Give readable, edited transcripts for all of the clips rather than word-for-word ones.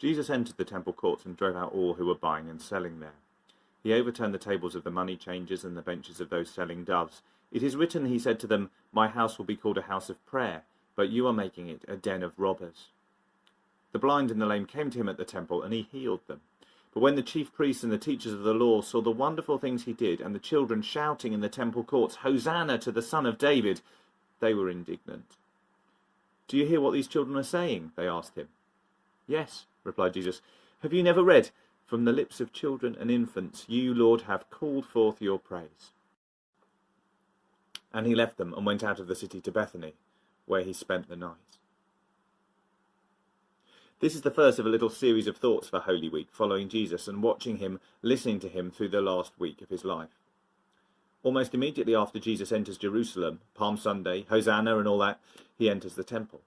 Jesus entered the temple courts and drove out all who were buying and selling there. He overturned the tables of the money changers and the benches of those selling doves. It is written, he said to them, "My house will be called a house of prayer, but you are making it a den of robbers." The blind and the lame came to him at the temple, and he healed them. But when the chief priests and the teachers of the law saw the wonderful things he did, and the children shouting in the temple courts, "Hosanna to the Son of David," they were indignant. "Do you hear what these children are saying?" they asked him. "Yes," replied Jesus. "Have you never read, 'From the lips of children and infants, you, Lord, have called forth your praise'?" And he left them and went out of the city to Bethany, where he spent the night. This is the first of a little series of thoughts for Holy Week, following Jesus and watching him, listening to him through the last week of his life. Almost immediately after Jesus enters Jerusalem, Palm Sunday, Hosanna and all that, he enters the temple.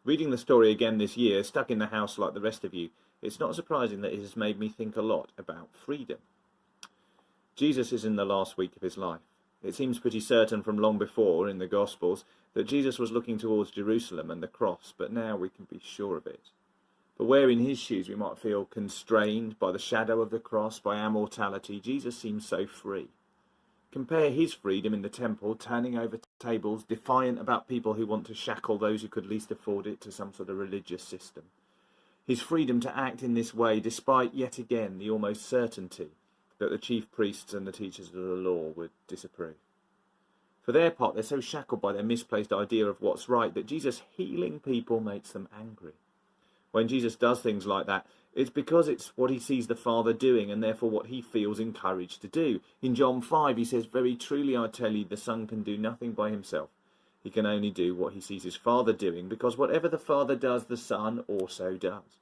Reading the story again this year, stuck in the house like the rest of you, it's not surprising that it has made me think a lot about freedom. Jesus is in the last week of his life. It seems pretty certain from long before in the Gospels that Jesus was looking towards Jerusalem and the cross, but now we can be sure of it. But where in his shoes we might feel constrained by the shadow of the cross, by our mortality, Jesus seems so free. Compare his freedom in the temple, turning over tables, defiant about people who want to shackle those who could least afford it to some sort of religious system. His freedom to act in this way, despite yet again the almost certainty that the chief priests and the teachers of the law would disapprove. For their part, they're so shackled by their misplaced idea of what's right that Jesus healing people makes them angry. When Jesus does things like that, it's because it's what he sees the Father doing and therefore what he feels encouraged to do. In John 5, he says, "Very truly I tell you, the Son can do nothing by himself. He can only do what he sees his Father doing, because whatever the Father does, the Son also does."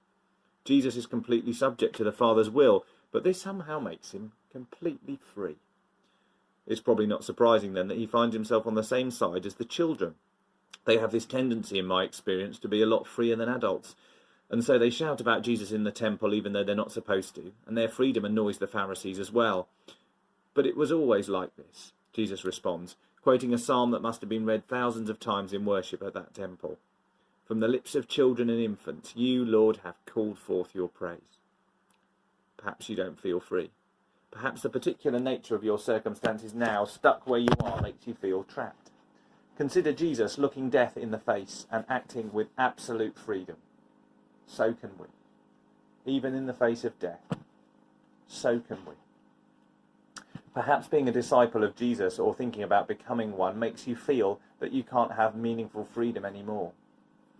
Jesus is completely subject to the Father's will, but this somehow makes him completely free. It's probably not surprising then that he finds himself on the same side as the children. They have this tendency, in my experience, to be a lot freer than adults. And so they shout about Jesus in the temple even though they're not supposed to, and their freedom annoys the Pharisees as well. "But it was always like this," Jesus responds, quoting a psalm that must have been read thousands of times in worship at that temple. "From the lips of children and infants, you, Lord, have called forth your praise." Perhaps you don't feel free. Perhaps the particular nature of your circumstances now, stuck where you are, makes you feel trapped. Consider Jesus looking death in the face and acting with absolute freedom. So can we. Even in the face of death, so can we. Perhaps being a disciple of Jesus or thinking about becoming one makes you feel that you can't have meaningful freedom anymore.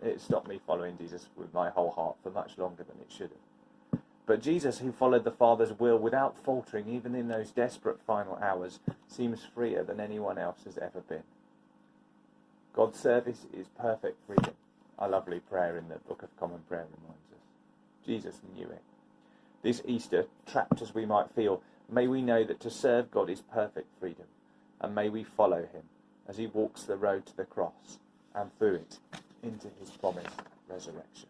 It stopped me following Jesus with my whole heart for much longer than it should have. But Jesus, who followed the Father's will without faltering even in those desperate final hours, seems freer than anyone else has ever been. God's service is perfect freedom. A lovely prayer in the Book of Common Prayer reminds us. Jesus knew it. This Easter, trapped as we might feel, may we know that to serve God is perfect freedom, and may we follow him as he walks the road to the cross and through it into his promised resurrection.